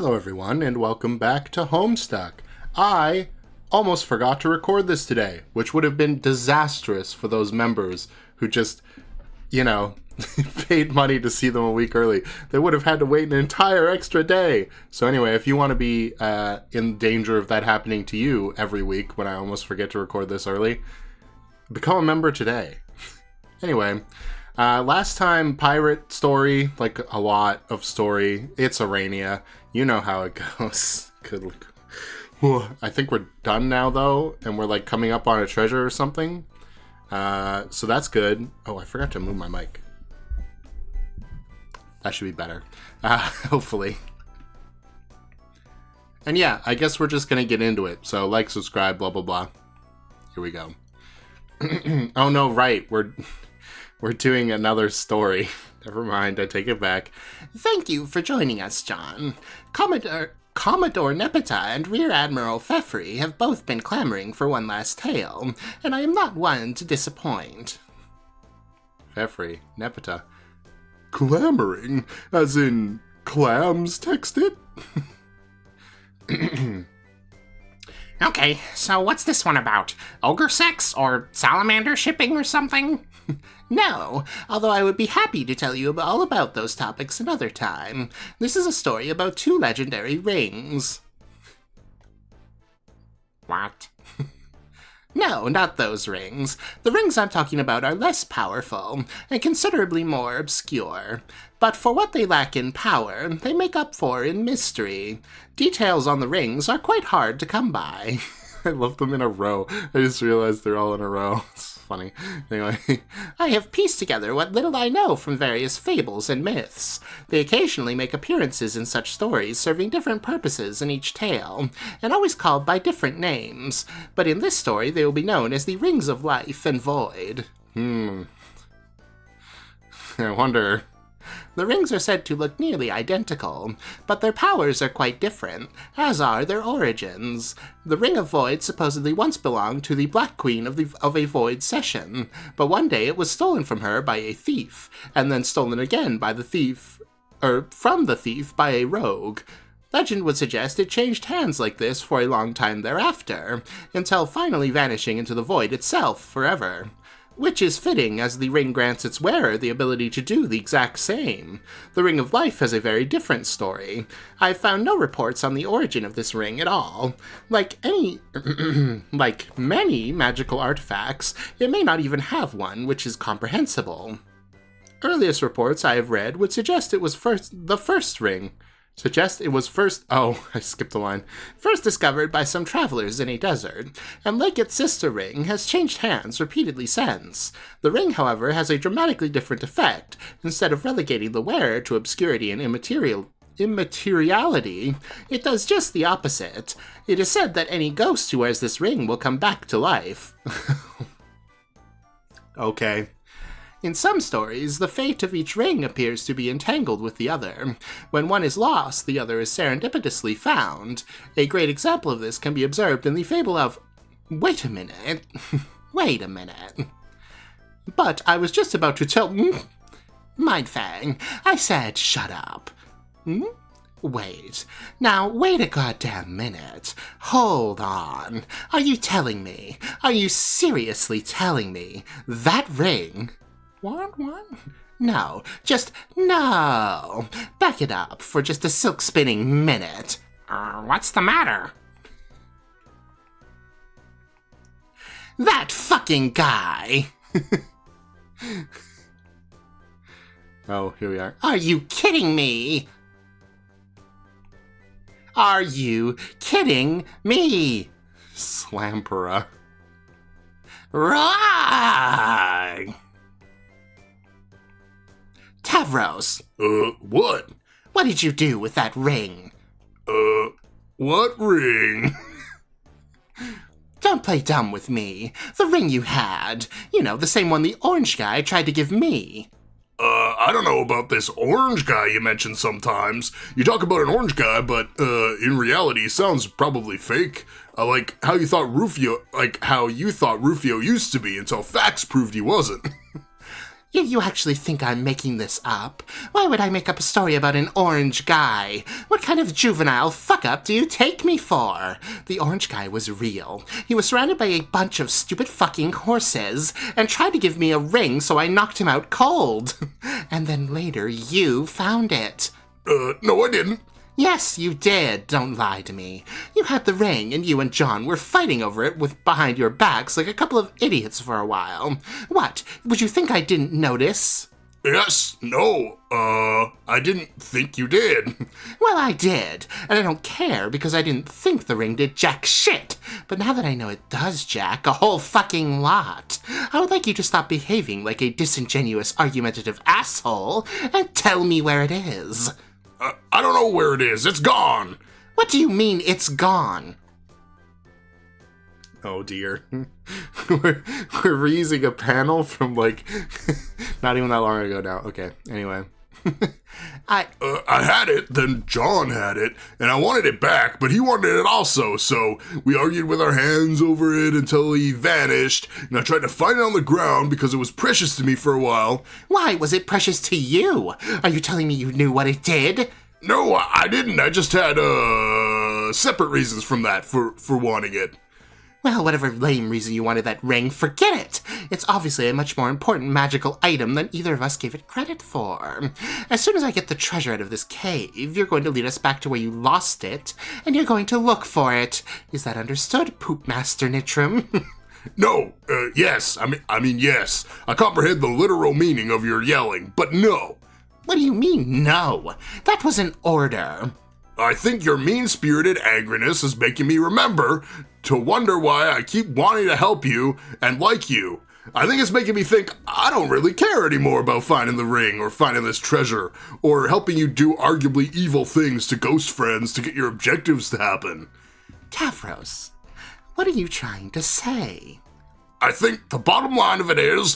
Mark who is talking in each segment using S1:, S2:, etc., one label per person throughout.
S1: Hello everyone, and welcome back to Homestuck. I almost forgot to record this today, which would have been disastrous for those members who just, paid money to see them a week early. They would have had to wait an entire extra day. So anyway, if you want to be in danger of that happening to you every week when I almost forget to record this early, become a member today. Anyway, last time, pirate story, like a lot of story. It's Arania. You know how it goes. Good. I think we're done now, though, and we're, like, coming up on a treasure or something. So that's good. Oh, I forgot to move my mic. That should be better. Hopefully. And yeah, I guess we're just gonna get into it. So, like, subscribe, blah, blah, blah. Here we go. Oh, no, right. We're doing another story. Never mind, I take it back. Thank you for joining us, John. Commodore Nepeta and Rear Admiral Feffrey have both been clamoring for one last tale, and I am not one to disappoint. Feffrey, Nepeta. Clamoring? As in, clams texted?
S2: Okay, so what's this one about? Ogre sex or salamander shipping or something?
S3: No, although I would be happy to tell you all about those topics another time. This is a story about two legendary rings.
S2: What?
S3: No, not those rings. The rings I'm talking about are less powerful, and considerably more obscure. But for what they lack in power, they make up for in mystery. Details on the rings are quite hard to come by.
S1: I love them in a row. I just realized they're all in a row. It's funny. Anyway.
S3: I have pieced together what little I know from various fables and myths. They occasionally make appearances in such stories, serving different purposes in each tale, and always called by different names. But in this story, they will be known as the Rings of Life and Void.
S1: I wonder...
S3: The rings are said to look nearly identical, but their powers are quite different, as are their origins. The Ring of Void supposedly once belonged to the Black Queen of a Void Session, but one day it was stolen from her by a thief, and then stolen again by from the thief by a rogue. Legend would suggest it changed hands like this for a long time thereafter, until finally vanishing into the void itself forever. Which is fitting, as the ring grants its wearer the ability to do the exact same. The Ring of Life has a very different story. I've found no reports on the origin of this ring at all. Like many magical artifacts, it may not even have one, which is comprehensible. Earliest reports I have read would suggest it was the first ring. Oh, I skipped a line. First discovered by some travelers in a desert, and like its sister ring, has changed hands repeatedly since. The ring, however, has a dramatically different effect. Instead of relegating the wearer to obscurity and immateriality, it does just the opposite. It is said that any ghost who wears this ring will come back to life.
S1: Okay.
S3: In some stories, the fate of each ring appears to be entangled with the other. When one is lost, the other is serendipitously found. A great example of this can be observed in the fable of... Wait a minute. But I was just about to tell... Mindfang, I said shut up. Wait. Now, wait a goddamn minute. Hold on. Are you seriously telling me that ring... What? No, just no. Back it up for just a silk-spinning minute.
S2: What's the matter?
S3: That fucking guy!
S1: Oh, here we are.
S3: Are you kidding me? Are you kidding me?
S1: Slampera.
S3: Wrong! Tavros!
S1: What?
S3: What did you do with that ring?
S1: What ring?
S3: Don't play dumb with me. The ring you had. You know, the same one the orange guy tried to give me.
S4: I don't know about this orange guy you mention sometimes. You talk about an orange guy, but, in reality, he sounds probably fake. Like how you thought Rufio used to be until facts proved he wasn't.
S3: You actually think I'm making this up? Why would I make up a story about an orange guy? What kind of juvenile fuck-up do you take me for? The orange guy was real. He was surrounded by a bunch of stupid fucking horses and tried to give me a ring, so I knocked him out cold. And then later, you found it.
S4: No, I didn't.
S3: Yes, you did. Don't lie to me. You had the ring, and you and John were fighting over it behind your backs like a couple of idiots for a while. What? Would you think I didn't notice?
S4: Yes, no, I didn't think you did.
S3: Well, I did, and I don't care because I didn't think the ring did jack shit. But now that I know it does jack a whole fucking lot, I would like you to stop behaving like a disingenuous, argumentative asshole and tell me where it is.
S4: I don't know where it is. It's gone.
S3: What do you mean it's gone?
S1: Oh dear. we're reusing a panel from like not even that long ago now. Okay, anyway.
S4: I had it, then John had it, and I wanted it back, but he wanted it also, so we argued with our hands over it until he vanished, and I tried to find it on the ground because it was precious to me for a while.
S3: Why was it precious to you? Are you telling me you knew what it did?
S4: No, I didn't. I just had, separate reasons from that for wanting it.
S3: Well, whatever lame reason you wanted that ring, forget it! It's obviously a much more important magical item than either of us gave it credit for. As soon as I get the treasure out of this cave, you're going to lead us back to where you lost it, and you're going to look for it. Is that understood, Poop Master Nitram?
S4: No, yes. I mean, yes. I comprehend the literal meaning of your yelling, but no.
S3: What do you mean, no? That was an order.
S4: I think your mean-spirited angriness is making me remember to wonder why I keep wanting to help you and like you. I think it's making me think I don't really care anymore about finding the ring or finding this treasure or helping you do arguably evil things to ghost friends to get your objectives to happen.
S3: Tavros, what are you trying to say?
S4: I think the bottom line of it is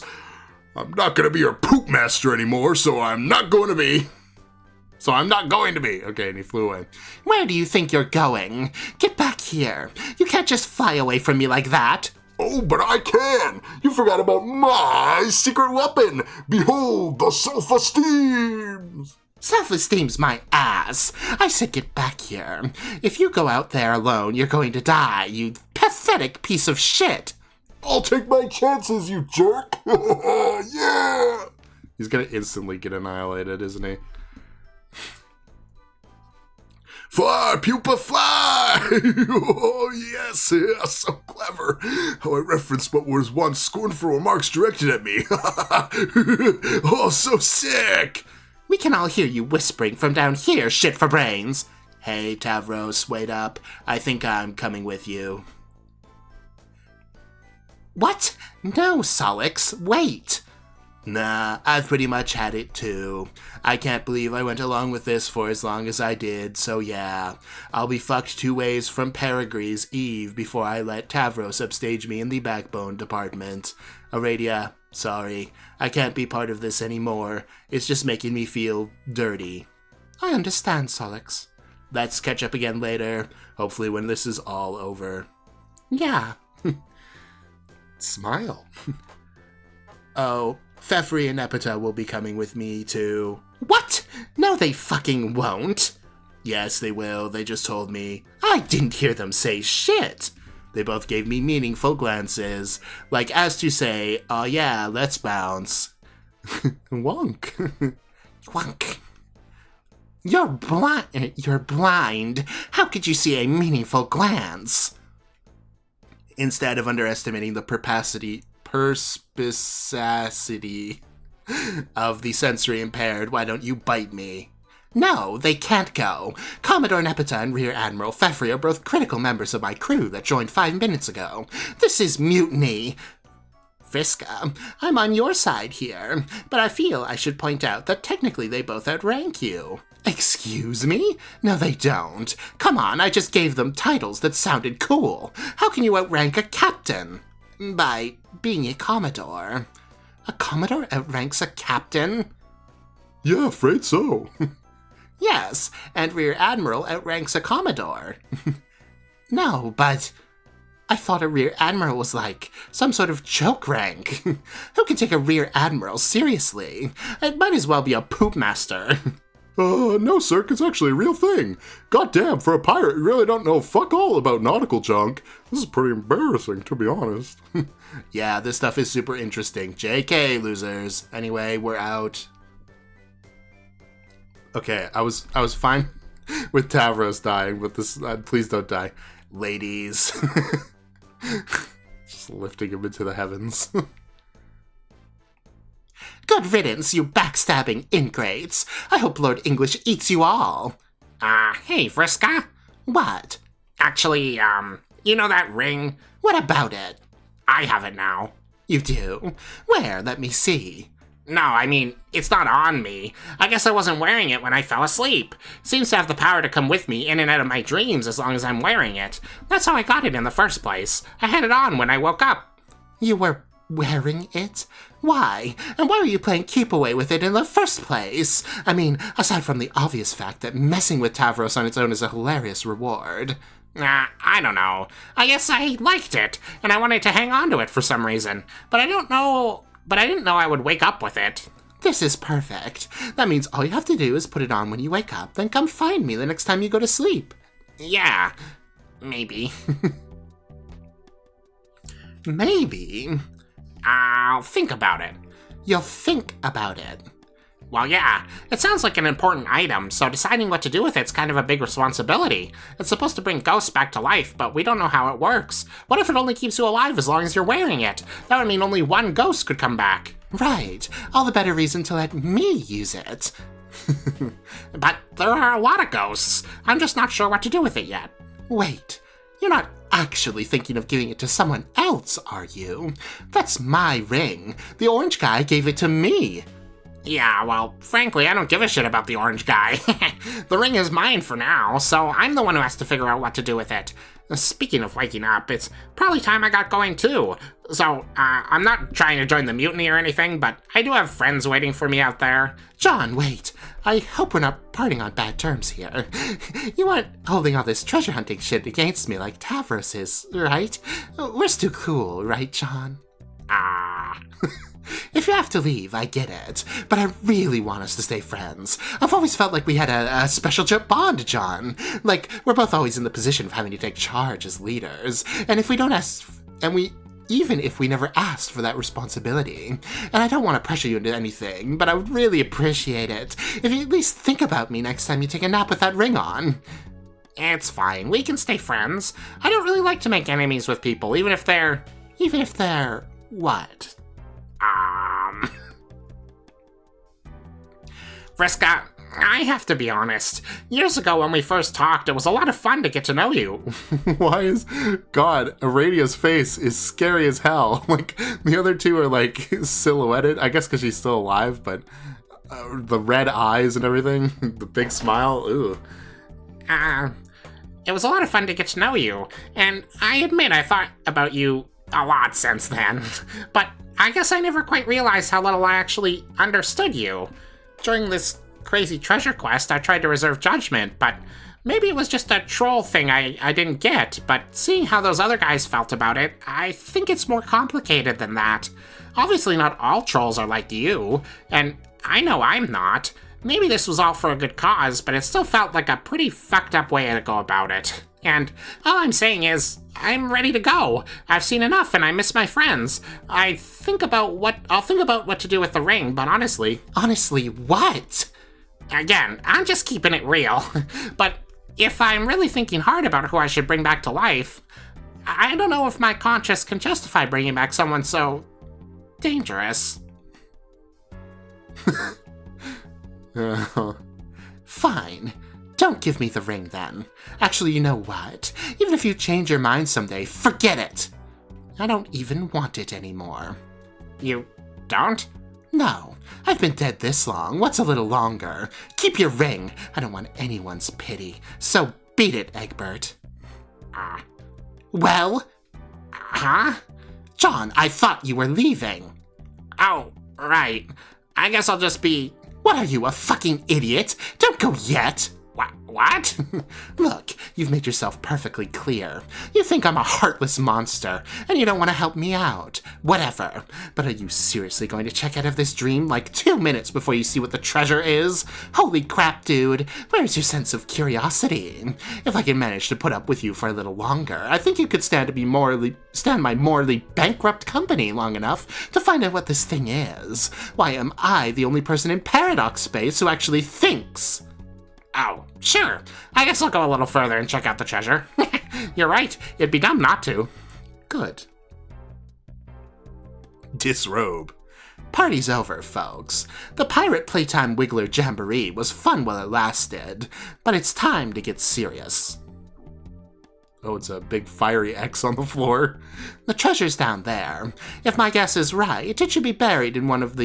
S4: I'm not going to be your poop master anymore, so I'm not going to be.
S1: Okay, and he flew away.
S3: Where do you think you're going? Get back here. You can't just fly away from me like that.
S4: Oh, but I can. You forgot about my secret weapon. Behold, the self-esteem.
S3: Self-esteem's my ass. I said get back here. If you go out there alone, you're going to die, you pathetic piece of shit.
S4: I'll take my chances, you jerk. Yeah.
S1: He's gonna instantly get annihilated, isn't he?
S4: Fly, pupa, fly! Oh, yes, yeah, so clever. How I referenced what was once scornful remarks directed at me. Oh, so sick!
S3: We can all hear you whispering from down here, shit for brains. Hey, Tavros, wait up. I think I'm coming with you. What? No, Solix, wait. Nah, I've pretty much had it too. I can't believe I went along with this for as long as I did, so yeah. I'll be fucked 2 ways from Perigree's Eve before I let Tavros upstage me in the backbone department. Aradia, sorry. I can't be part of this anymore. It's just making me feel dirty. I understand, Solix. Let's catch up again later, hopefully when this is all over. Yeah.
S1: Smile.
S3: Oh, Fefri and Epita will be coming with me, too. What? No, they fucking won't. Yes, they will. They just told me. I didn't hear them say shit. They both gave me meaningful glances, like as to say, oh yeah, let's bounce.
S1: Wonk.
S3: Wonk. You're blind. How could you see a meaningful glance? Instead of underestimating the perspicacity of the sensory impaired, why don't you bite me? No, they can't go. Commodore Nepeta and Rear Admiral Fefri are both critical members of my crew that joined 5 minutes ago. This is mutiny. Vriska, I'm on your side here, but I feel I should point out that technically they both outrank you. Excuse me? No, they don't. Come on, I just gave them titles that sounded cool. How can you outrank a captain? By being a Commodore. A Commodore outranks a captain?
S1: Yeah, afraid so.
S3: Yes, and Rear Admiral outranks a Commodore. No, but I thought a rear admiral was like some sort of joke rank. Who can take a rear admiral seriously? It might as well be a poop master.
S4: No, sir, it's actually a real thing. Goddamn, for a pirate, you really don't know fuck all about nautical junk. This is pretty embarrassing, to be honest.
S3: Yeah, this stuff is super interesting. JK, losers. Anyway, we're out.
S1: Okay, I was fine with Tavros dying, but this, please don't die.
S3: Ladies.
S1: Just lifting him into the heavens.
S3: Good riddance, you backstabbing ingrates. I hope Lord English eats you all.
S2: Hey, Vriska.
S3: What?
S2: Actually, you know that ring?
S3: What about it?
S2: I have it now.
S3: You do? Where? Let me see.
S2: No, I mean, it's not on me. I guess I wasn't wearing it when I fell asleep. It seems to have the power to come with me in and out of my dreams as long as I'm wearing it. That's how I got it in the first place. I had it on when I woke up.
S3: You were wearing it? Why? And why were you playing keep away with it in the first place? I mean, aside from the obvious fact that messing with Tavros on its own is a hilarious reward.
S2: I don't know. I guess I liked it, and I wanted to hang on to it for some reason. But I didn't know I would wake up with it.
S3: This is perfect. That means all you have to do is put it on when you wake up, then come find me the next time you go to sleep.
S2: Yeah, maybe.
S3: Maybe.
S2: I'll think about it.
S3: You'll think about it.
S2: Well, yeah, it sounds like an important item, so deciding what to do with it's kind of a big responsibility. It's supposed to bring ghosts back to life, but we don't know how it works. What if it only keeps you alive as long as you're wearing it? That would mean only one ghost could come back.
S3: Right. All the better reason to let me use it.
S2: But there are a lot of ghosts. I'm just not sure what to do with it yet.
S3: Wait, you're not actually thinking of giving it to someone else, are you? That's my ring. The orange guy gave it to me.
S2: Yeah, well, frankly, I don't give a shit about the orange guy. The ring is mine for now, so I'm the one who has to figure out what to do with it. Speaking of waking up, it's probably time I got going too. So, I'm not trying to join the mutiny or anything, but I do have friends waiting for me out there.
S3: John, wait. I hope we're not parting on bad terms here. You aren't holding all this treasure hunting shit against me like Tavros is, right? We're still cool, right, John? If you have to leave, I get it, but I really want us to stay friends. I've always felt like we had a special bond, John. Like, we're both always in the position of having to take charge as leaders, and if we don't ask, even if we never asked for that responsibility. And I don't want to pressure you into anything, but I would really appreciate it if you at least think about me next time you take a nap with that ring on.
S2: It's fine, we can stay friends. I don't really like to make enemies with people, even if they're
S3: what?
S2: Vriska, I have to be honest. Years ago when we first talked, it was a lot of fun to get to know you.
S1: Why is... God, Aradia's face is scary as hell. Like, the other two are, like, silhouetted. I guess because she's still alive, but the red eyes and everything, the big smile, ooh.
S2: It was a lot of fun to get to know you, and I admit I thought about you a lot since then. But I guess I never quite realized how little I actually understood you. During this crazy treasure quest, I tried to reserve judgment, but maybe it was just a troll thing I didn't get, but seeing how those other guys felt about it, I think it's more complicated than that. Obviously not all trolls are like you, and I know I'm not. Maybe this was all for a good cause, but it still felt like a pretty fucked up way to go about it. And all I'm saying is, I'm ready to go. I've seen enough and I miss my friends. I'll think about what to do with the ring, but honestly...
S3: Honestly, what?
S2: Again, I'm just keeping it real. But if I'm really thinking hard about who I should bring back to life, I don't know if my conscience can justify bringing back someone so... dangerous.
S3: Fine. Don't give me the ring, then. Actually, you know what? Even if you change your mind someday, forget it! I don't even want it anymore.
S2: You don't?
S3: No. I've been dead this long. What's a little longer? Keep your ring. I don't want anyone's pity. So beat it, Egbert. Well?
S2: Huh?
S3: John, I thought you were leaving.
S2: Oh, right. I guess I'll just be...
S3: What are you, a fucking idiot? Don't go yet!
S2: What?
S3: Look, you've made yourself perfectly clear. You think I'm a heartless monster, and you don't want to help me out. Whatever. But are you seriously going to check out of this dream like 2 minutes before you see what the treasure is? Holy crap, dude. Where's your sense of curiosity? If I can manage to put up with you for a little longer, I think you could stand my morally bankrupt company long enough to find out what this thing is. Why am I the only person in Paradox Space who actually thinks?
S2: Oh, sure. I guess I'll go a little further and check out the treasure. You're right. It'd be dumb not to.
S3: Good.
S4: Disrobe.
S3: Party's over, folks. The Pirate Playtime Wiggler Jamboree was fun while it lasted, but it's time to get serious.
S1: Oh, it's a big fiery X on the floor.
S3: The treasure's down there. If my guess is right, it should be buried in one of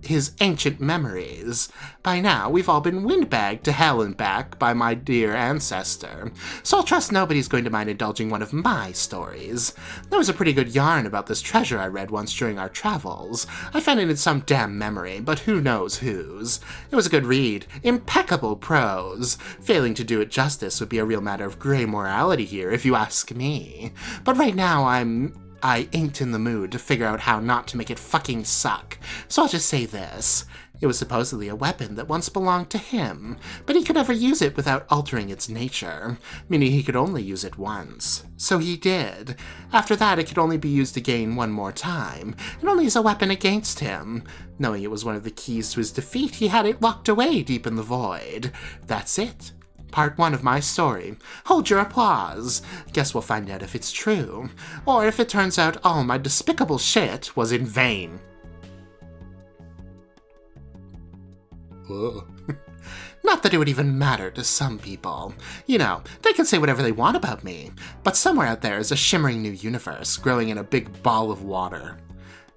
S3: his ancient memories. By now, we've all been windbagged to hell and back by my dear ancestor, so I'll trust nobody's going to mind indulging one of my stories. There was a pretty good yarn about this treasure I read once during our travels. I found it in some damn memory, but who knows whose. It was a good read. Impeccable prose. Failing to do it justice would be a real matter of grey morality here, if you ask me. But right now, I ain't in the mood to figure out how not to make it fucking suck, so I'll just say this. It was supposedly a weapon that once belonged to him, but he could never use it without altering its nature, meaning he could only use it once. So he did. After that, it could only be used again one more time, and only as a weapon against him. Knowing it was one of the keys to his defeat, he had it locked away deep in the void. That's it. Part 1 of my story. Hold your applause. Guess we'll find out if it's true. Or if it turns out all my despicable shit was in vain.
S1: Ugh.
S3: Not that it would even matter to some people. You know, they can say whatever they want about me, but somewhere out there is a shimmering new universe growing in a big ball of water.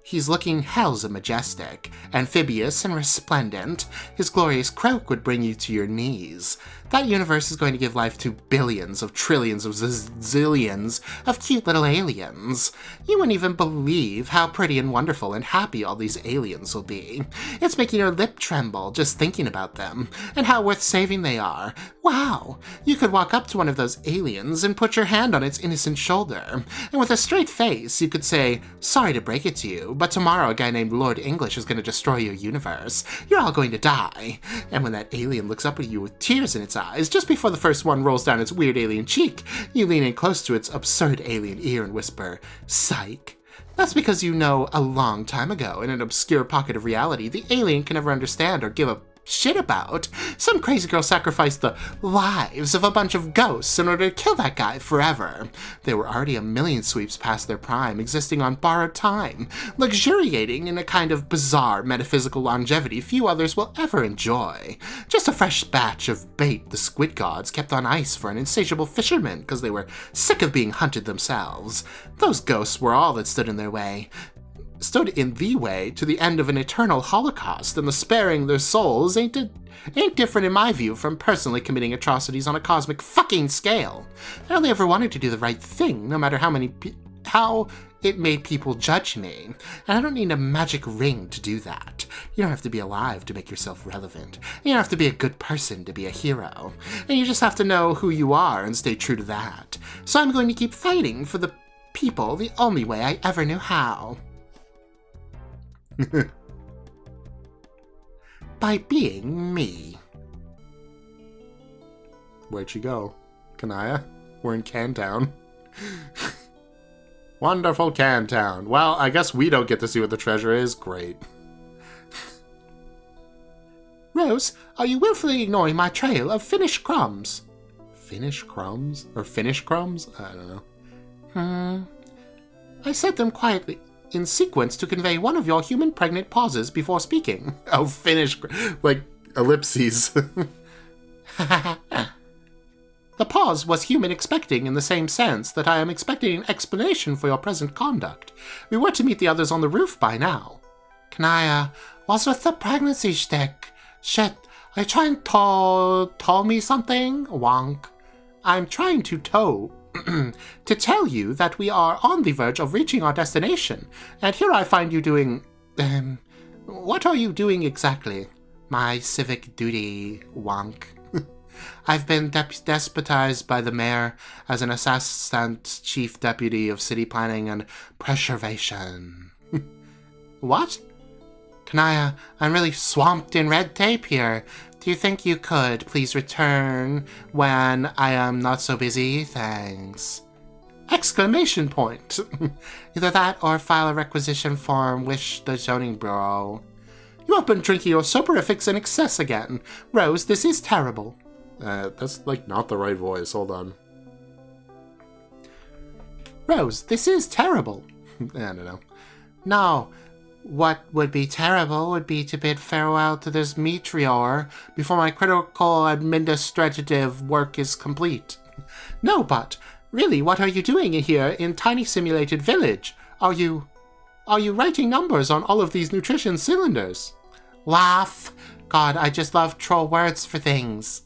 S3: He's looking hells a majestic, amphibious and resplendent. His glorious croak would bring you to your knees. That universe is going to give life to billions of trillions of zillions of cute little aliens. You wouldn't even believe how pretty and wonderful and happy all these aliens will be. It's making your lip tremble just thinking about them, and how worth saving they are. Wow! You could walk up to one of those aliens and put your hand on its innocent shoulder, and with a straight face you could say, "Sorry to break it to you, but tomorrow a guy named Lord English is going to destroy your universe. You're all going to die." And when that alien looks up at you with tears in its eyes, just before the first one rolls down its weird alien cheek, you lean in close to its absurd alien ear and whisper, "Psych." That's because you know a long time ago, in an obscure pocket of reality the alien can never understand or give a shit about, some crazy girl sacrificed the lives of a bunch of ghosts in order to kill that guy forever. They were already a million sweeps past their prime, existing on borrowed time, luxuriating in a kind of bizarre metaphysical longevity few others will ever enjoy. Just a fresh batch of bait the squid gods kept on ice for an insatiable fisherman because they were sick of being hunted themselves. Those ghosts were all that stood in the way to the end of an eternal holocaust, and the sparing their souls ain't different in my view from personally committing atrocities on a cosmic fucking scale. I only ever wanted to do the right thing, no matter how it made people judge me, and I don't need a magic ring to do that. You don't have to be alive to make yourself relevant. You don't have to be a good person to be a hero, and you just have to know who you are and stay true to that. So I'm going to keep fighting for the people the only way I ever knew how. By being me.
S1: Where'd she go? Kanaya? We're in Cantown. Wonderful Cantown. Well, I guess we don't get to see what the treasure is. Great.
S3: Rose, are you willfully ignoring my trail of Finnish crumbs?
S1: Finnish crumbs? Or Finnish crumbs? I don't know.
S3: I said them quietly in sequence to convey one of your human pregnant pauses before speaking.
S1: Oh, Finnish, like ellipses.
S3: The pause was human expecting in the same sense that I am expecting an explanation for your present conduct. We were to meet the others on the roof by now. Kanaya, what's with the pregnancy shtick? Shit, are you trying to tell me something? Wonk. I'm trying to to tell you that we are on the verge of reaching our destination, and here I find you doing, what are you doing exactly? My civic duty, wonk. I've been despotized by the mayor as an assistant chief deputy of city planning and preservation. What? Kanaya, I'm really swamped in red tape here. Do you think you could please return when I am not so busy? Thanks. Exclamation point. Either that or file a requisition form with the zoning bureau. You have been drinking your soporifics in excess again. Rose, this is terrible.
S1: That's like not the right voice. Hold on.
S3: Rose, this is terrible.
S1: I don't know.
S3: No. What would be terrible would be to bid farewell to this meteor before my critical administrative work is complete. No, but really, what are you doing here in tiny simulated village? Are you writing numbers on all of these nutrition cylinders? Laugh. God, I just love troll words for things.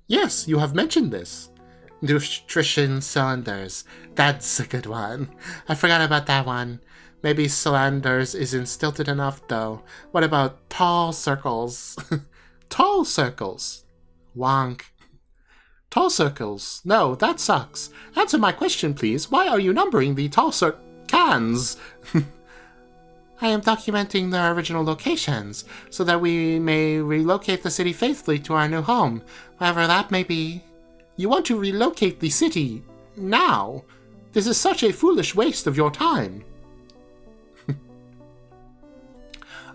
S1: Yes, you have mentioned this.
S3: Nutrition cylinders. That's a good one. I forgot about that one. Maybe cylinders isn't stilted enough, though. What about tall circles? Tall circles. Wonk. Tall circles. No, that sucks. Answer my question, please. Why are you numbering the tall cans? I am documenting their original locations, so that we may relocate the city faithfully to our new home, wherever that may be. You want to relocate the city now? This is such a foolish waste of your time.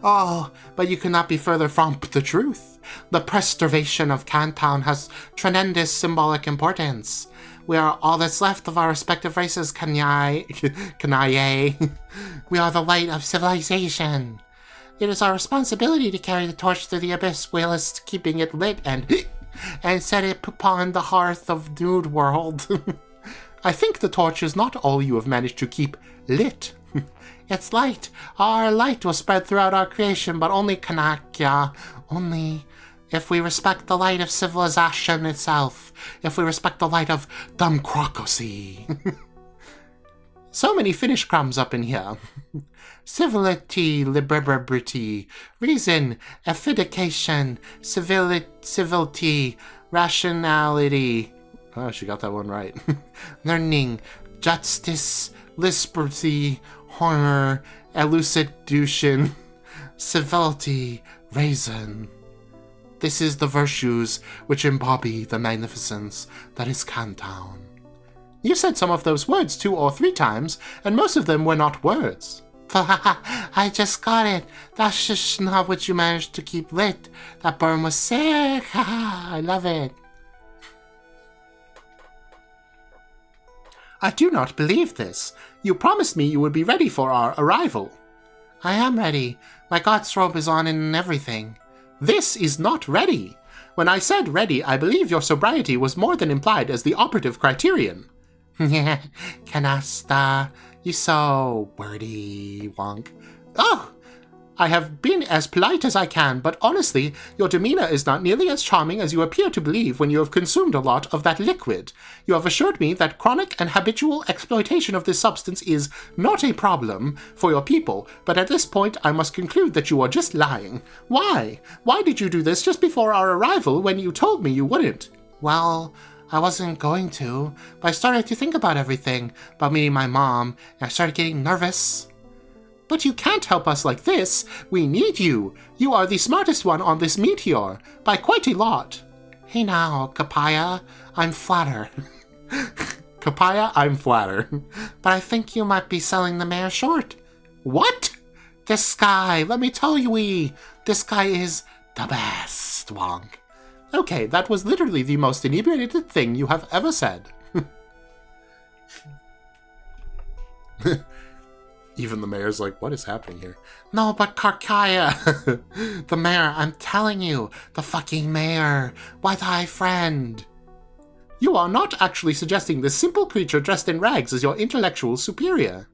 S3: Oh, but you cannot be further from the truth. The preservation of Cantown has tremendous symbolic importance. We are all that's left of our respective races, Kanaye. We are the light of civilization. It is our responsibility to carry the torch through the abyss whilst keeping it lit and set it upon the hearth of nude world. I think the torch is not all you have managed to keep lit. It's light. Our light will spread throughout our creation, but only Kanakya. Only if we respect the light of civilization itself. If we respect the light of democracy. So many Finnish crumbs up in here. Civility, liberty, reason, edification, civility, rationality.
S1: Oh, she got that one right.
S3: Learning, justice, liberty, honor, elucidation, civility, reason. This is the virtues which embody the magnificence that is Cantown. You said some of those words 2 or 3 times, and most of them were not words. I just got it. That's just not what you managed to keep lit. That burn was sick. I love it. I do not believe this. You promised me you would be ready for our arrival. I am ready. My god's robe is on and everything. This is not ready. When I said ready, I believe your sobriety was more than implied as the operative criterion. Canasta, you so wordy, wonk. Oh! I have been as polite as I can, but honestly, your demeanor is not nearly as charming as you appear to believe when you have consumed a lot of that liquid. You have assured me that chronic and habitual exploitation of this substance is not a problem for your people, but at this point I must conclude that you are just lying. Why? Why did you do this just before our arrival when you told me you wouldn't? Well, I wasn't going to, but I started to think about everything, about meeting my mom, and I started getting nervous. But you can't help us like this. We need you. You are the smartest one on this meteor, by quite a lot. Hey now, Kapaya, I'm flatter.
S1: Kapaya, I'm flatter.
S3: But I think you might be selling the mayor short. What? This guy, let me tell you, this guy is the best, wonk. Okay, that was literally the most inebriated thing you have ever said.
S1: Even the mayor's like, what is happening here?
S3: No, but Karkaya! The mayor, I'm telling you, the fucking mayor. Why thy friend? You are not actually suggesting this simple creature dressed in rags is your intellectual superior.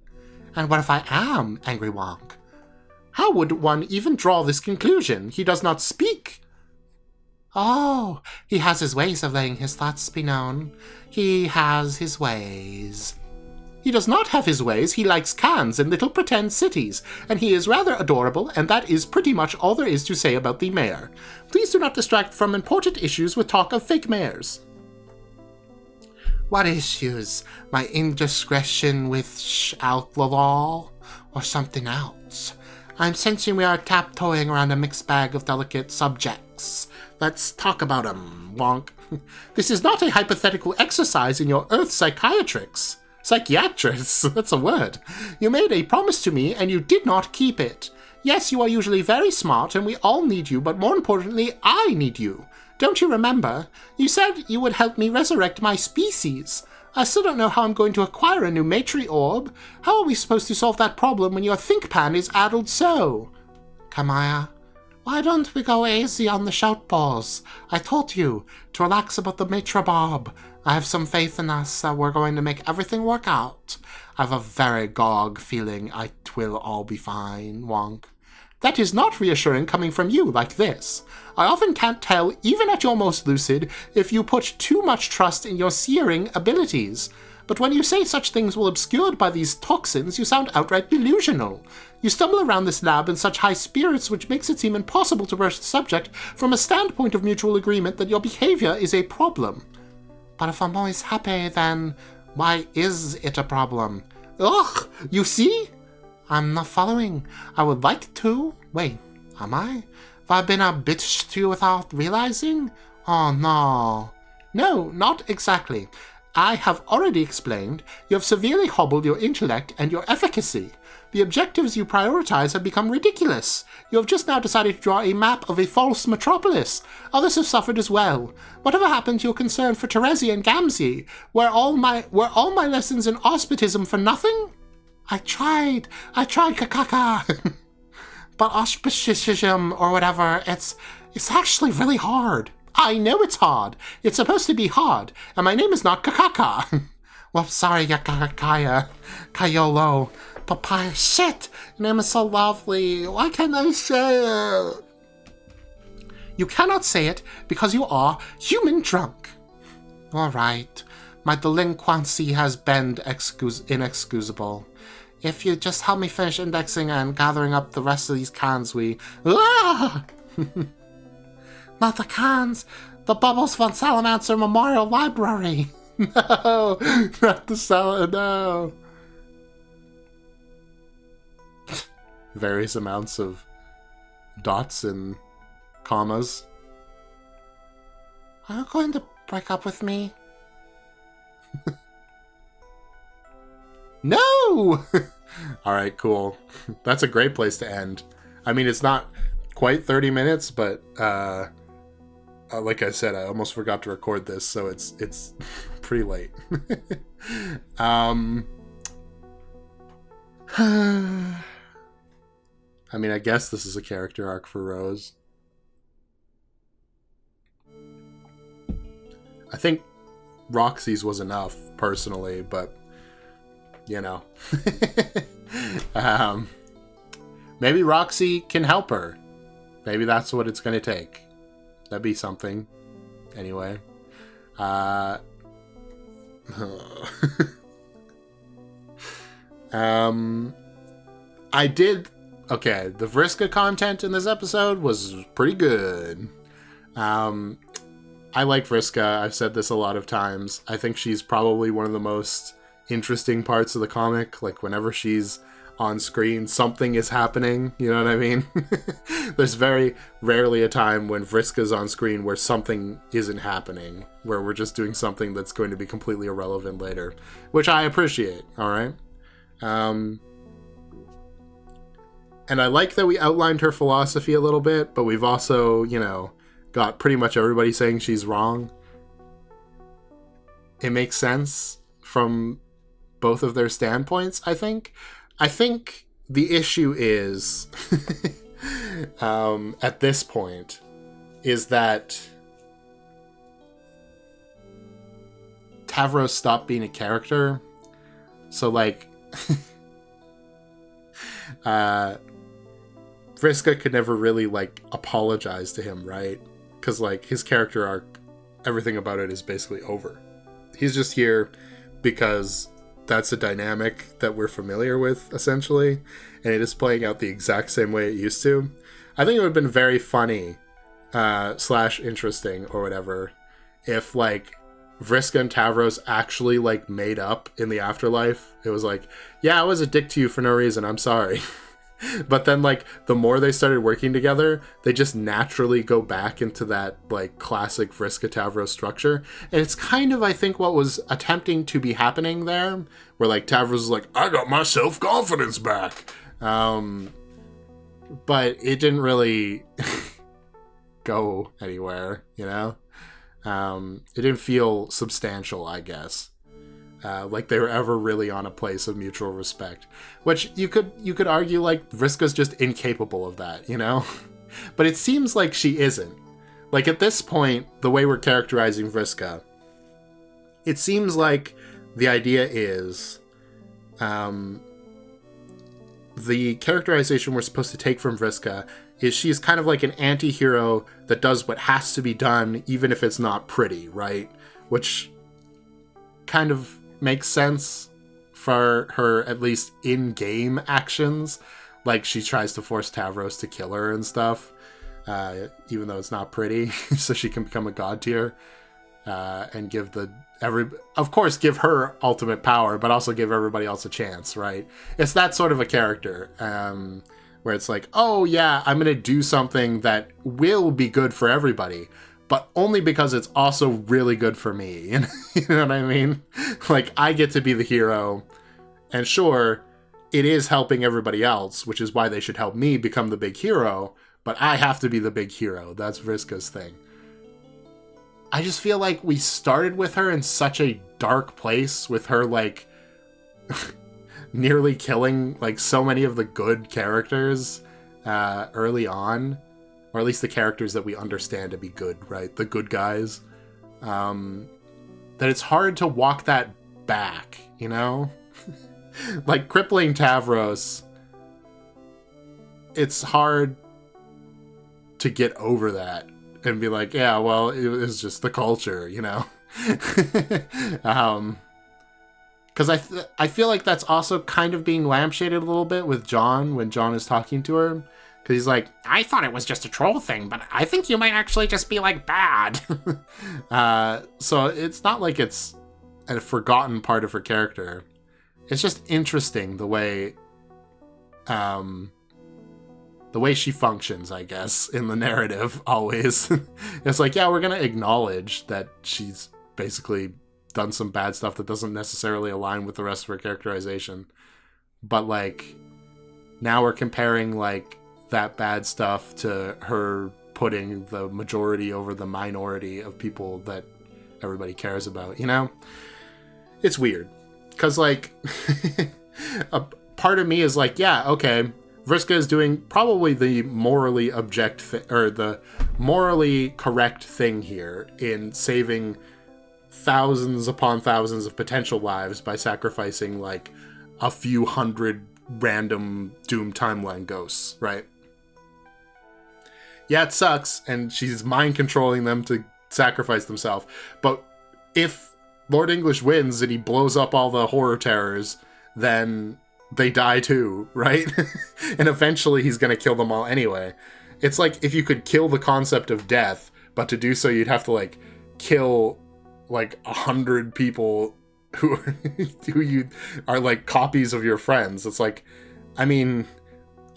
S3: And what if I am, Angry Wonk? How would one even draw this conclusion? He does not speak. Oh, he has his ways of letting his thoughts be known. He has his ways. He does not have his ways, he likes cans and little pretend cities, and he is rather adorable, and that is pretty much all there is to say about the mayor. Please do not distract from important issues with talk of fake mayors. What issues? My indiscretion with alcohol? Or something else? I'm sensing we are tiptoeing around a mixed bag of delicate subjects. Let's talk about 'em, Wonk. This is not a hypothetical exercise in your earth psychiatrics. Psychiatrists, that's a word. You made a promise to me and you did not keep it. Yes, you are usually very smart and we all need you, but more importantly, I need you. Don't you remember? You said you would help me resurrect my species. I still don't know how I'm going to acquire a new matri orb. How are we supposed to solve that problem when your think pan is addled so? Kamaya, why don't we go easy on the shout balls? I told you to relax about the matra bob. I have some faith in us that we're going to make everything work out. I have a very gog feeling it will all be fine, Wonk. That is not reassuring coming from you like this. I often can't tell, even at your most lucid, if you put too much trust in your searing abilities. But when you say such things while obscured by these toxins, you sound outright delusional. You stumble around this lab in such high spirits which makes it seem impossible to broach the subject from a standpoint of mutual agreement that your behavior is a problem. But if I'm always happy, then why is it a problem? Ugh, you see? I'm not following. I would like to. Wait, am I? Have I been a bitch to you without realizing? Oh no. No, not exactly. I have already explained you have severely hobbled your intellect and your efficacy. The objectives you prioritize have become ridiculous. You have just now decided to draw a map of a false metropolis. Others have suffered as well. Whatever happened to your concern for Terezi and Gamzee? Were all my lessons in auspitism for nothing? I tried, kakaka. But auspicism or whatever, it's actually really hard. I know it's hard. It's supposed to be hard. And my name is not Kakaka. Well, sorry, Yakakaya. Kayolo. Papaya, shit. Your name is so lovely. Why can't I say it? You cannot say it because you are human drunk. All right. My delinquency has been inexcusable. If you just help me finish indexing and gathering up the rest of these cans, Ah! Not the cans! The Bubbles von Salamancer Memorial Library! No! Not the no! Various amounts of dots and commas. Are you going to break up with me? No! Alright, cool. That's a great place to end. I mean, it's not quite 30 minutes, but like I said, I almost forgot to record this, so it's pretty late. I mean, I guess this is a character arc for Rose. I think Roxy's was enough, personally, but you know. Maybe Roxy can help her. Maybe that's what it's going to take. That'd be something. Anyway. I did... Okay, the Vriska content in this episode was pretty good. I like Vriska. I've said this a lot of times. I think she's probably one of the most interesting parts of the comic. Like, whenever she's on screen, something is happening, you know what I mean? There's very rarely a time when Vriska's on screen where something isn't happening, where we're just doing something that's going to be completely irrelevant later, which I appreciate, alright? And I like that we outlined her philosophy a little bit, but we've also, you know, got pretty much everybody saying she's wrong. It makes sense from both of their standpoints, I think. I think the issue is, at this point, is that Tavros stopped being a character. So, like, Vriska could never really, like, apologize to him, right? Because, like, his character arc, everything about it is basically over. He's just here because
S1: that's a dynamic that we're familiar with, essentially, and it is playing out the exact same way it used to. I think it would have been very funny, / interesting, or whatever, if, like, Vriska and Tavros actually, like, made up in the afterlife. It was like, yeah, I was a dick to you for no reason, I'm sorry. But then, like, the more they started working together, they just naturally go back into that, like, classic Vriska Tavros structure. And it's kind of, I think, what was attempting to be happening there, where, like, Tavros was like,
S4: I got my self-confidence back.
S1: but it didn't really go anywhere, you know? It didn't feel substantial, I guess. Like they were ever really on a place of mutual respect, which you could argue like Vriska's just incapable of that, you know? But it seems like she isn't. Like at this point, the way we're characterizing Vriska, it seems like the idea is, the characterization we're supposed to take from Vriska is she's kind of like an anti-hero that does what has to be done, even if it's not pretty, right? Which kind of makes sense for her, at least in-game actions. Like, she tries to force Tavros to kill her and stuff, even though it's not pretty, so she can become a god tier, and give of course, give her ultimate power, but also give everybody else a chance, right? It's that sort of a character, where it's like, oh yeah, I'm gonna do something that will be good for everybody, but only because it's also really good for me. You know what I mean? Like, I get to be the hero, and sure, it is helping everybody else, which is why they should help me become the big hero, but I have to be the big hero. That's Vriska's thing. I just feel like we started with her in such a dark place, with her, like, nearly killing, like, so many of the good characters early on. Or at least the characters that we understand to be good, right? The good guys. That it's hard to walk that back, you know? Like, crippling Tavros, it's hard to get over that and be like, yeah, well, it was just the culture, you know? Because I feel like that's also kind of being lampshaded a little bit with John when John is talking to her. Because he's like,
S2: I thought it was just a troll thing, but I think you might actually just be, like, bad.
S1: so it's not like it's a forgotten part of her character. It's just interesting the way she functions, I guess, in the narrative, always. It's like, yeah, we're going to acknowledge that she's basically done some bad stuff that doesn't necessarily align with the rest of her characterization. But, like, now we're comparing, like, that bad stuff to her putting the majority over the minority of people that everybody cares about, you know? It's weird. Because, like, a part of me is like, yeah, okay, Vriska is doing probably the morally the morally correct thing here in saving thousands upon thousands of potential lives by sacrificing, like, a few hundred random doomed timeline ghosts, right? Yeah, it sucks, and she's mind-controlling them to sacrifice themselves. But if Lord English wins and he blows up all the horror terrors, then they die too, right? And eventually he's going to kill them all anyway. It's like if you could kill the concept of death, but to do so you'd have to, like, kill, like, 100 people who you are, like, copies of your friends. It's like, I mean,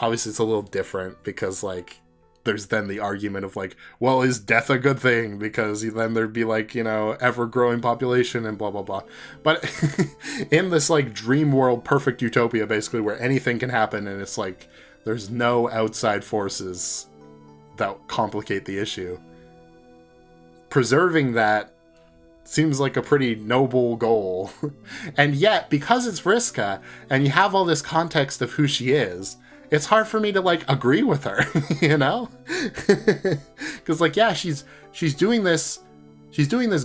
S1: obviously it's a little different because, like, there's then the argument of, like, well, is death a good thing? Because then there'd be, like, you know, ever-growing population and blah, blah, blah. But in this, like, dream world, perfect utopia, basically, where anything can happen and it's, like, there's no outside forces that complicate the issue. Preserving that seems like a pretty noble goal. And yet, because it's Vriska, and you have all this context of who she is, it's hard for me to, like, agree with her, you know? Because, like, yeah, she's doing this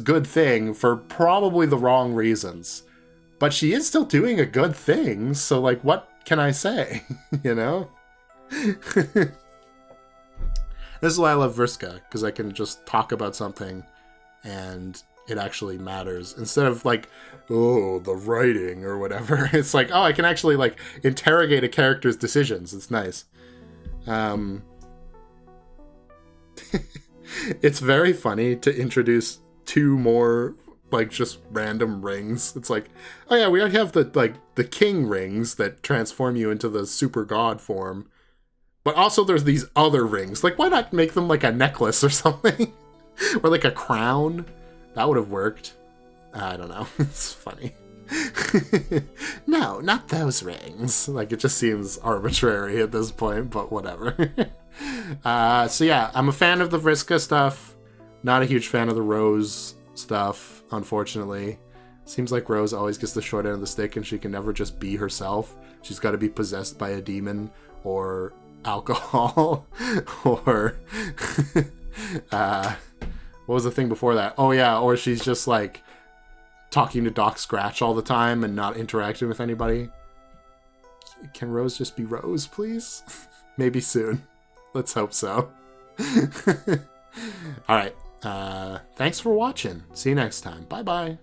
S1: good thing for probably the wrong reasons. But she is still doing a good thing, so, like, what can I say, you know? This is why I love Vriska, because I can just talk about something and it actually matters. Instead of like, oh, the writing or whatever. It's like, oh, I can actually like interrogate a character's decisions. It's nice. It's very funny to introduce 2 more like just random rings. It's like, oh yeah, we already have the king rings that transform you into the super god form. But also there's these other rings. Like, why not make them like a necklace or something? Or like a crown? That would have worked. I don't know. It's funny. No, not those rings. Like, it just seems arbitrary at this point, but whatever. So yeah, I'm a fan of the Vriska stuff. Not a huge fan of the Rose stuff, unfortunately. Seems like Rose always gets the short end of the stick and she can never just be herself. She's got to be possessed by a demon or alcohol or what was the thing before that? Oh yeah, or she's just like talking to Doc Scratch all the time and not interacting with anybody. Can Rose just be Rose, please? Maybe soon. Let's hope so. Alright, thanks for watching. See you next time. Bye bye.